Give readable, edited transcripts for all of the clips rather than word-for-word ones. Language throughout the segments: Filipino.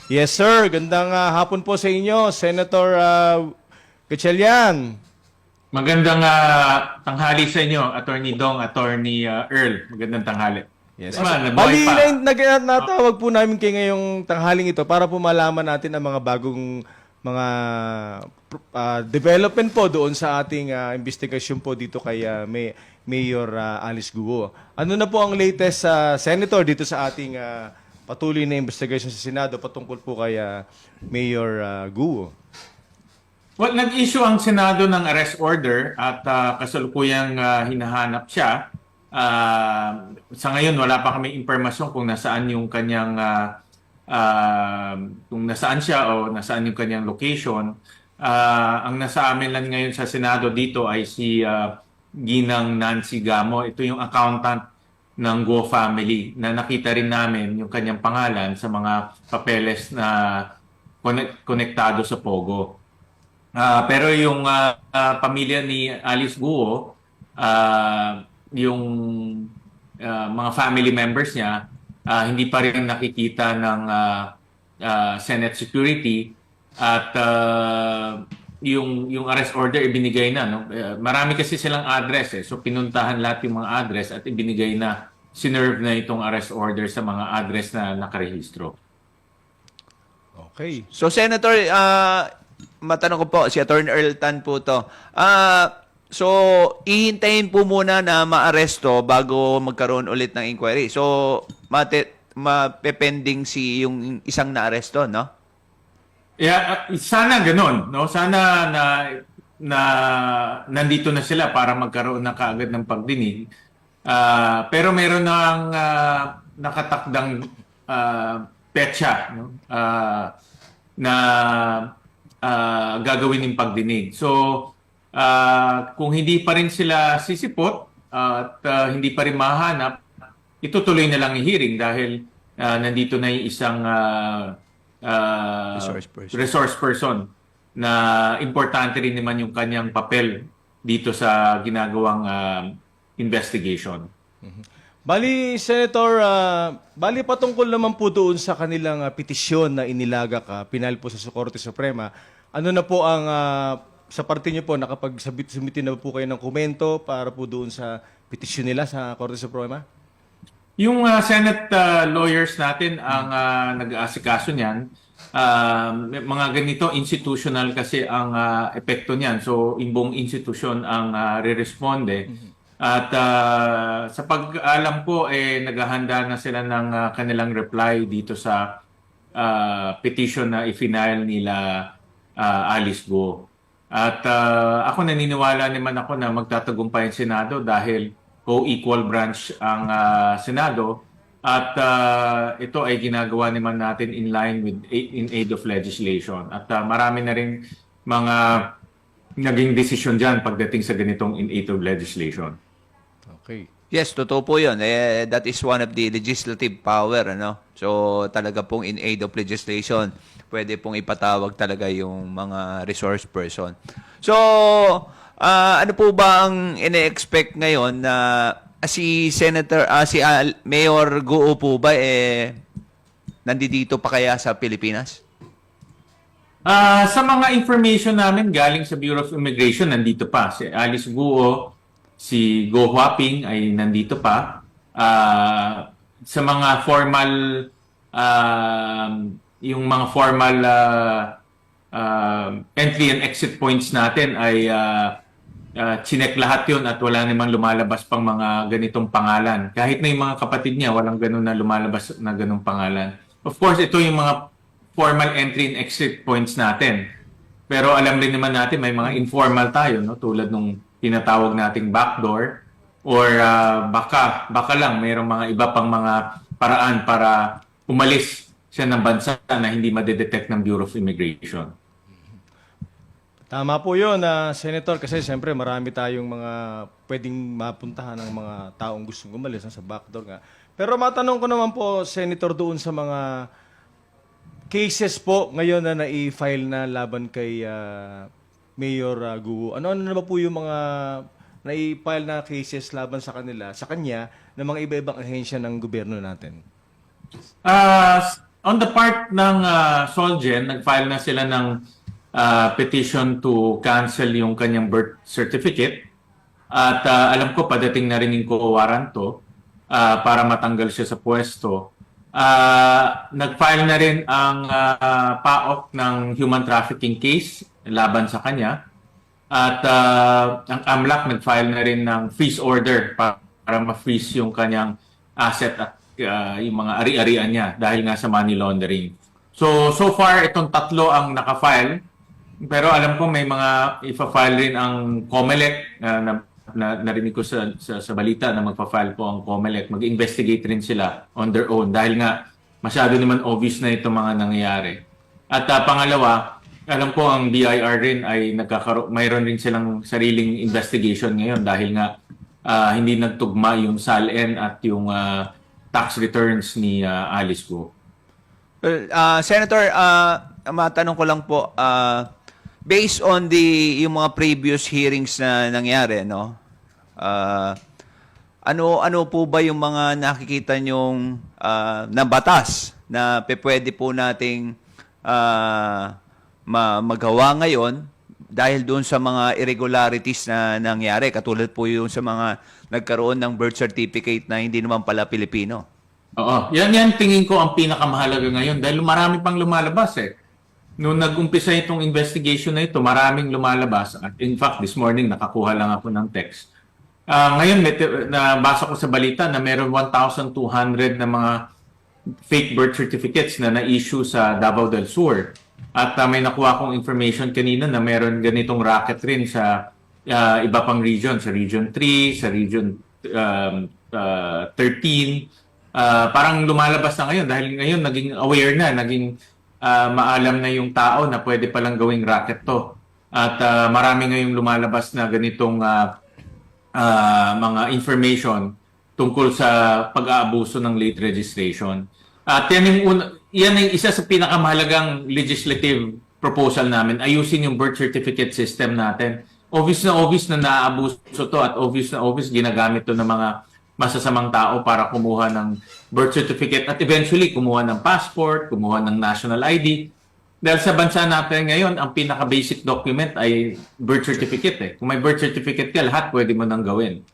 Yes, sir. Gandang hapon po sa inyo, Senator Gatchalian. Magandang tanghali sa inyo, Attorney Dong, Attorney Earl. Magandang tanghali. Yes. Man, nabuhay Bali, pa. natawag po namin kayo ngayong tanghaling ito para po malaman natin ang mga bagong mga development po doon sa ating investigasyon po dito kay Mayor Alice Guo. Ano na po ang latest Senator dito sa ating patuloy na investigation sa Senado patungkol po kay Mayor Guo? Well, nag-issue ang Senado ng arrest order at kasalukuyang hinahanap siya. Sa ngayon, wala pa kami impormasyon kung nasaan yung kanyang kung nasaan siya o nasaan yung kanyang location. Ang nasa amin lang ngayon sa Senado dito ay si Ginang Nancy Gamo. Ito yung accountant ng Guo family na nakita rin namin yung kanyang pangalan sa mga papeles na konektado sa Pogo. Pero yung pamilya ni Alice Guo, yung mga family members niya, hindi pa rin nakikita ng Senate security at yung arrest order ibinigay na. No? Marami kasi silang address. So pinuntahan lahat yung mga address at ibinigay na, sinerve na itong arrest order sa mga address na nakarehistro. Okay. So, Senator, matanong ko po, si Attorney Earl Tan po to. So, ihintayin po muna na maaresto bago magkaroon ulit ng inquiry. So, mapepending si yung isang naaresto, no? Yeah, sana ganun, no? Sana na nandito na sila para magkaroon na kaagad ng pagdinig. Pero meron ng nakatakdang petsa, no? Na gagawin ng pagdinig. So, kung hindi pa rin sila sisipot at hindi pa rin mahanap, itutuloy na lang yung hearing dahil nandito na yung isang resource person na importante rin naman yung kanyang papel dito sa ginagawang investigation. Bali, Senator, bali patungkol naman po doon sa kanilang petisyon na inilaga ka, pinal po sa Korte Suprema. Ano na po ang, sa parte niyo po, nakapag-submit na po kayo ng komento para po doon sa petisyon nila sa Korte Suprema? Yung Senate lawyers natin ang nag-aasikaso niyan. Mga ganito, institutional kasi ang epekto niyan. So, yung buong institusyon ang re-responde. At sa pag-alam ko, naghahanda na sila ng kanilang reply dito sa petition na i-file nila Alice Guo. At ako naniniwala naman ako na magtatagumpay ang Senado dahil co-equal branch ang Senado at ito ay ginagawa naman natin in line with in aid of legislation. At marami na rin mga naging desisyon dyan pagdating sa ganitong in aid of legislation. Okay. Yes, totoo po yun. That is one of the legislative power, ano? So, talaga pong in aid of legislation, pwede pong ipatawag talaga yung mga resource person. So, ano po ba ang ine-expect ngayon na si Senator, si Mayor Guo po ba, nandito pa kaya sa Pilipinas? Sa mga information namin galing sa Bureau of Immigration, nandito pa. Si Alice Guo, si Go Huaping ay nandito pa. Sa mga formal, yung mga formal entry and exit points natin ay chinek lahat yun at wala namang lumalabas pang mga ganitong pangalan. Kahit na yung mga kapatid niya, walang ganun na lumalabas na ganung pangalan. Of course, ito yung mga formal entry and exit points natin. Pero alam rin naman natin may mga informal tayo, no? Tulad nung tinatawag nating backdoor or baka lang mayroong mga iba pang mga paraan para umalis siya ng bansa na hindi madedetect ng Bureau of Immigration. Tama po yun, Senator, kasi siyempre marami tayong mga pwedeng mapuntahan ng mga taong gustong umalis sa backdoor nga. Pero matanong ko naman po, Senator, doon sa mga cases po ngayon na na-file na laban kay Mayor Guo. Ano na ba po yung mga na-file na cases laban sa kanila, sa kanya, ng mga iba-ibang ahensya ng gobyerno natin? On the part ng Solgen, nag-file na sila ng petition to cancel yung kanyang birth certificate. At alam ko, padating na rin yung co-warrant to para matanggal siya sa pwesto. Nag-file na rin ang PAOK ng human trafficking case laban sa kanya. At ang AMLAC nag-file na rin ng freeze order para ma-freeze yung kanyang asset at yung mga ari-arian niya dahil nga sa money laundering. So far, itong tatlo ang naka-file. Pero alam ko may mga ipa-file rin ang COMELEC na narinig ko sa balita na magpa-file po ang COMELEC. Mag-investigate rin sila on their own dahil nga masyado naman obvious na itong mga nangyayari. At pangalawa, alam ko ang BIR rin ay mayroon rin silang sariling investigation ngayon dahil nga hindi nagtugma yung SALN at yung tax returns ni Alice Go. Well, Senator, matanong ko lang po, based on yung mga previous hearings na nangyari, no? Ano po ba yung mga nakikita nyong na batas na pwede po nating magawa ngayon dahil doon sa mga irregularities na nangyari, katulad po yung sa mga nagkaroon ng birth certificate na hindi naman pala Pilipino? Oo. Yan tingin ko ang pinakamahalaga ngayon dahil marami pang lumalabas eh. Noong nag-umpisa itong investigation na ito, maraming lumalabas. At in fact, this morning, nakakuha lang ako ng text. Ngayon, nabasa ko sa balita na meron 1,200 na mga fake birth certificates na na-issue sa Davao del Sur. At may nakuha akong information kanina na meron ganitong racket rin sa iba pang region. Sa Region 3, sa Region 13. Parang lumalabas na ngayon dahil ngayon naging aware na, naging maalam na yung tao na pwede palang gawing racket to. At marami ngayong lumalabas na ganitong mga information tungkol sa pag-aabuso ng late registration. At yan yung isa sa pinakamahalagang legislative proposal namin, ayusin yung birth certificate system natin. Obvious na naaabuso to at obvious ginagamit to ng mga masasamang tao para kumuha ng birth certificate at eventually kumuha ng passport, kumuha ng national ID. Dahil sa bansa natin ngayon, ang pinaka-basic document ay birth certificate eh. Kung may birth certificate ka, lahat pwede mo nang gawin.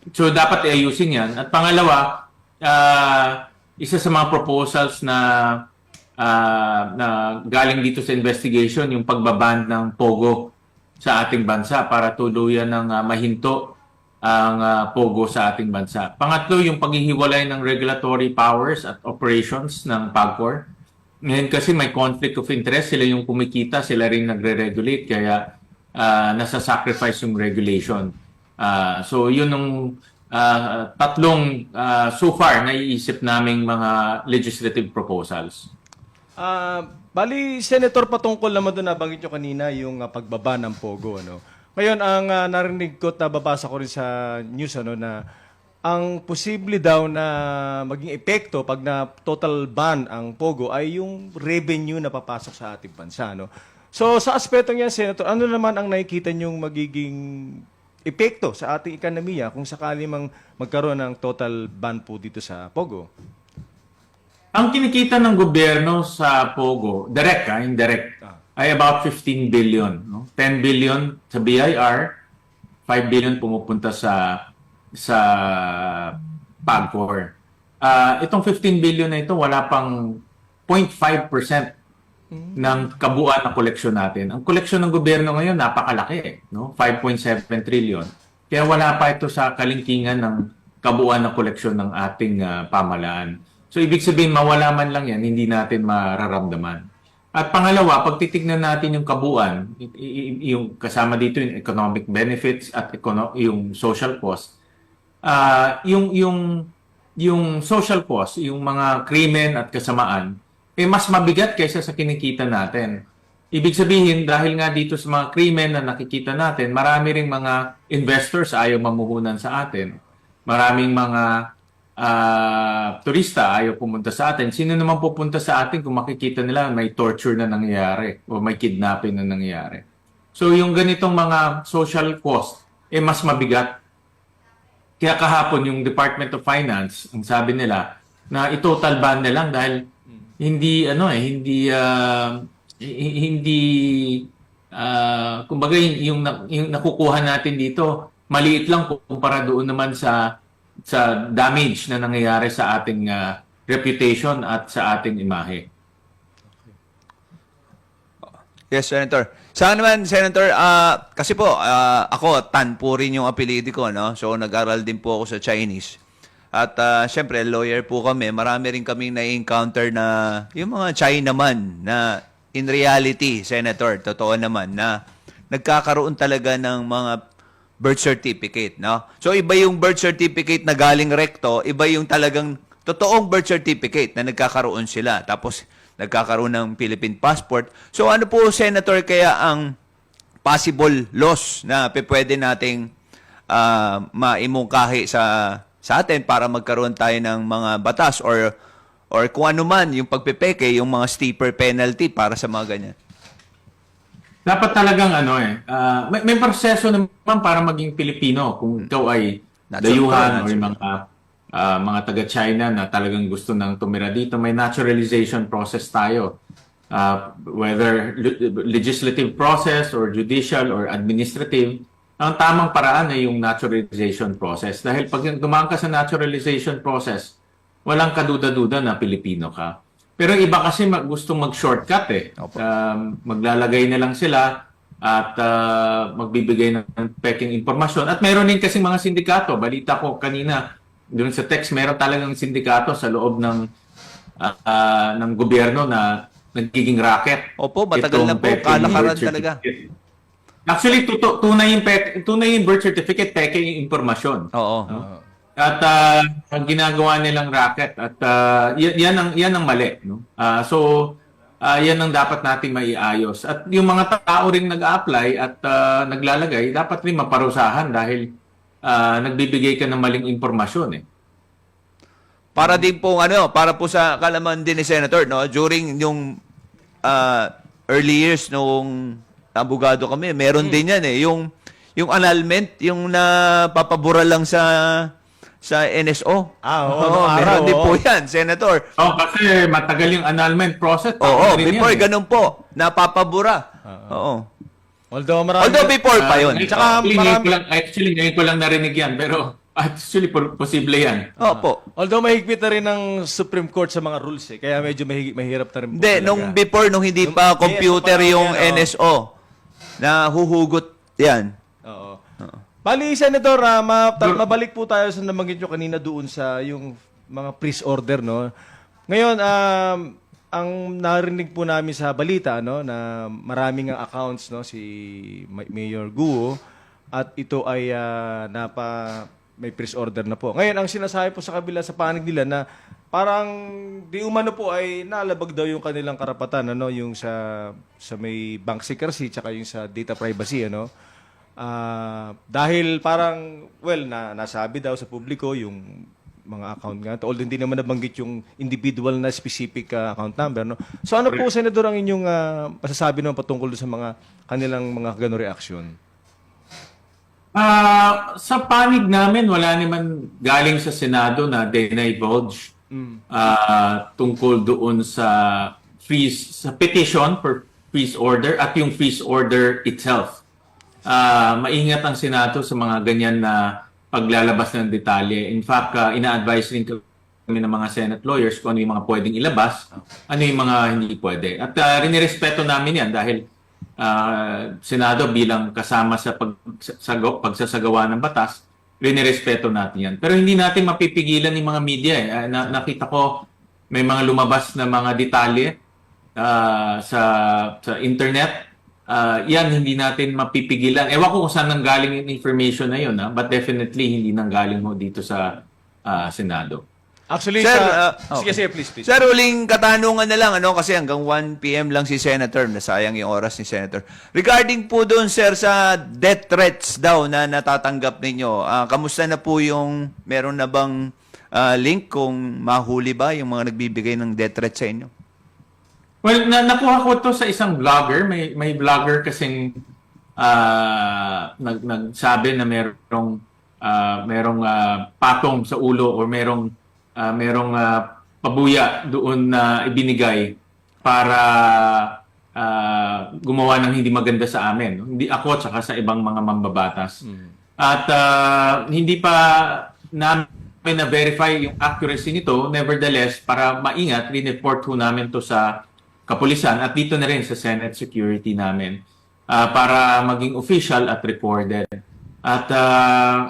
So dapat ayusin yan. At pangalawa, isa sa mga proposals na galing dito sa investigation, yung pagbaban ng Pogo sa ating bansa para tuluyan ng mahinto ang Pogo sa ating bansa. Pangatlo, yung paghihiwalay ng regulatory powers at operations ng PAGCOR. Ngayon kasi may conflict of interest, sila yung kumikita, sila rin nagre-regulate, kaya nasa-sacrifice yung regulation. So yun yung tatlong so far naiisip naming mga legislative proposals. Bali, Senator, patungkol naman doon nabanggit nyo kanina yung pagbaba ng Pogo. Ano? Ngayon, ang narinig ko at nababasa ko rin sa news na ang posible daw na maging epekto pag na total ban ang Pogo ay yung revenue na papasok sa ating bansa. No? So, sa aspetong yan, Senator, ano naman ang nakikita nyong magiging epekto sa ating ekonomiya kung sakali mang magkaroon ng total ban po dito sa Pogo? Ang kinikita ng gobyerno sa Pogo, indirect, ay about 15 billion. No? 10 billion sa BIR, 5 billion pumupunta sa PAGCOR. Itong 15 billion na ito, wala pang 0.5% ng kabuuan ng koleksyon natin. Ang koleksyon ng gobyerno ngayon, napakalaki. No? 5.7 trillion. Kaya wala pa ito sa kalingkingan ng kabuuan ng koleksyon ng ating pamahalaan. So, ibig sabihin, mawala man lang yan, hindi natin mararamdaman. At pangalawa, pag titignan natin yung kabuuan, yung kasama dito yung economic benefits at yung social cost, yung social cost, yung mga krimen at kasamaan, mas mabigat kaysa sa kinikita natin. Ibig sabihin, dahil nga dito sa mga krimen na nakikita natin, marami ring mga investors ayaw mamuhunan sa atin. Maraming mga turista ayaw pumunta sa atin. Sino naman pupunta sa atin kung makikita nila may torture na nangyayari o may kidnapping na nangyayari? So yung ganitong mga social cost, mas mabigat. Kaya kahapon yung Department of Finance, ang sabi nila, na i-total ban na lang dahil hindi ano hindi hindi kumbaga yung nakukuha natin dito maliit lang kumpara doon naman sa damage na nangyayari sa ating reputation at sa ating imahe. Yes, Senator. Sa akin naman, Senator, kasi po, ako, Tan po rin yung apelido ko, no? So, nag-aral din po ako sa Chinese. At syempre, lawyer po kami. Marami rin kaming na-encounter na yung mga Chinaman na in reality, Senator, totoo naman, na nagkakaroon talaga ng mga birth certificate, no? So, iba yung birth certificate na galing rekto, iba yung talagang totoong birth certificate na nagkakaroon sila. Tapos, nagkakaroon ng Philippine passport. So ano po, Senator, kaya ang possible loss na pwede nating maimungkahi sa atin para magkaroon tayo ng mga batas or kung ano man yung pagpepeke, yung mga steeper penalty para sa mga ganyan? Dapat talagang may proseso naman para maging Pilipino kung ikaw ay dayuhan o yung mga taga-China na talagang gusto nang tumira dito. May naturalization process tayo. Whether legislative process or judicial or administrative, ang tamang paraan ay yung naturalization process. Dahil pag dumaan ka sa naturalization process, walang kaduda-duda na Pilipino ka. Pero iba kasi gustong mag-shortcut eh. Maglalagay na lang sila at magbibigay ng peking impormasyon. At meron din kasing mga sindikato. Balita ko kanina, doon sa text, meron talagang sindikato sa loob ng gobyerno na nagiging racket. Opo, matagal na po. Kalakaran talaga. Actually, tunay yung birth certificate, peke yung impormasyon. Oo. At ang ginagawa nilang racket at yan ang mali, no? Yan ang dapat nating maiayos. At yung mga tao ring nag-a-apply at naglalagay, dapat rin maparusahan dahil nagbibigay ka ng maling impormasyon eh. Para din po para po sa kalaman din ni Senator, no, during yung early years nung abogado kami, meron din yan eh, yung annulment, yung napapabura lang sa NSO. Oo, meron din po yan, Senator. Kasi matagal yung annulment process. Oo, rin before yan, ganun po, napapabura. Oo. Although before pa yun. Tsaka actually, ngayon ko lang narinig yan, pero actually, posible yan. Opo. although mahigpit na rin ng Supreme Court sa mga rules eh. Kaya medyo mahirap na rin po Hindi, talaga. nung hindi pa computer NSO pa lang yung yan, NSO, na huhugot yan. Oo. Bali, Senator, mabalik po tayo sa nabanggit nyo kanina doon sa yung mga freeze order, no? Ngayon, ang narinig po namin sa balita, no, na maraming accounts, no, si Mayor Guo, at ito ay may freeze order na po. Ngayon, ang sinasabi po sa kabila sa panig nila na parang di umano po ay nalabag daw yung kanilang karapatan, ano, yung sa may bank secrecy tsaka yung sa data privacy, ano. Dahil parang, nasabi daw sa publiko yung mga account nga. Although hindi naman nabanggit yung individual na specific account number, no. So ano po, Senador, ang inyong masasabi naman patungkol sa mga kanilang mga gano'ng reaksyon? Sa panig namin, wala naman galing sa Senado na divulge tungkol doon sa petition for freeze order at yung freeze order itself. Maingat ang Senado sa mga ganyan na paglalabas ng detalye. In fact, ina-advise rin kami ng mga Senate lawyers kung ano yung mga pwedeng ilabas, ano yung mga hindi pwede. At rinirespeto namin yan dahil Senado bilang kasama sa pagsasagawa ng batas, rinirespeto natin yan. Pero hindi natin mapipigilan yung mga media. Nakita ko may mga lumabas na mga detalye sa internet. Yan, hindi natin mapipigilan. Ewan ko kung saan nanggaling yung information na yun, but definitely hindi nanggaling mo dito sa Senado. Actually, Sir, sige, please. Sir, uling katanungan na lang, kasi hanggang 1 p.m. lang si Senator, nasayang yung oras ni Senator. Regarding po doon, sir, sa death threats daw na natatanggap ninyo, kamusta na po yung, meron na bang link kung mahuli ba yung mga nagbibigay ng death threats sa inyo? Well, nakuha ko to sa isang vlogger. May vlogger kasing nagsabi na merong patong sa ulo or merong pabuya doon na ibinigay para gumawa ng hindi maganda sa amin. Hindi ako at saka sa ibang mga mambabatas. At hindi pa namin na-verify yung accuracy nito. Nevertheless, para maingat, rineport ho namin to sa kapulisan at dito na rin sa Senate Security namin para maging official at recorded. At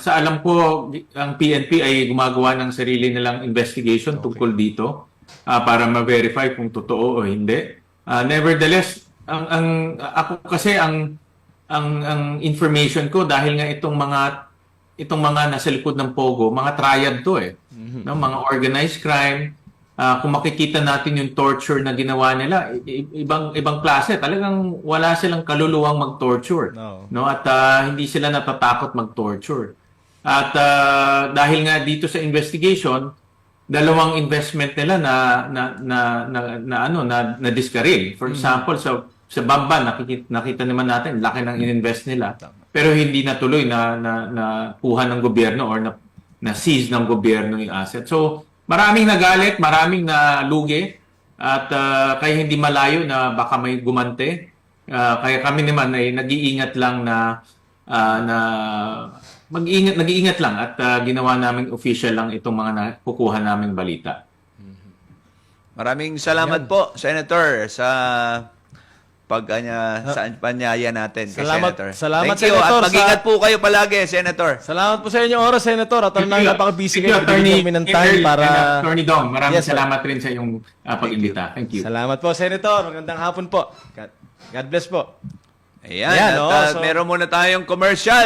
sa alam ko, ang PNP ay gumagawa ng sarili nilang investigation tungkol dito para ma-verify kung totoo o hindi. Nevertheless, ako kasi ang information ko dahil nga itong mga nasa likod ng Pogo, mga triad to no, mga organized crime. Kung makikita natin yung torture na ginawa nila, ibang klase. Talagang wala silang kaluluwang mag-torture. No? At hindi sila natatakot mag-torture. At dahil nga dito sa investigation, dalawang investment nila na discarril. For example, sa Bamba, nakita naman natin, laki ng ininvest nila. Pero hindi natuloy na kuha ng gobyerno or na seize ng gobyerno yung asset. So, maraming nagalit, maraming nalugi, at kaya hindi malayo na baka may gumante. Kaya kami naman ay nag-iingat lang nag-iingat lang at ginawa naming official lang itong mga nakukuha naming balita. Maraming salamat po, Senator, sa panyaya natin kay Senator. Salamat, Thank you. Senator, At mag-ingat po kayo palagi, Senator. Salamat po sa inyong oras, Senator. At alam namin napaka-busy kayo. Attorney Bigyan kami ng time para... Attorney Dong, maraming Yes, sir. salamat rin sa iyong pag-imbita. Thank you. Salamat po, Senator. Magandang hapon po. God bless po. Ayan, Ayan, at oh, so- meron muna tayong commercial.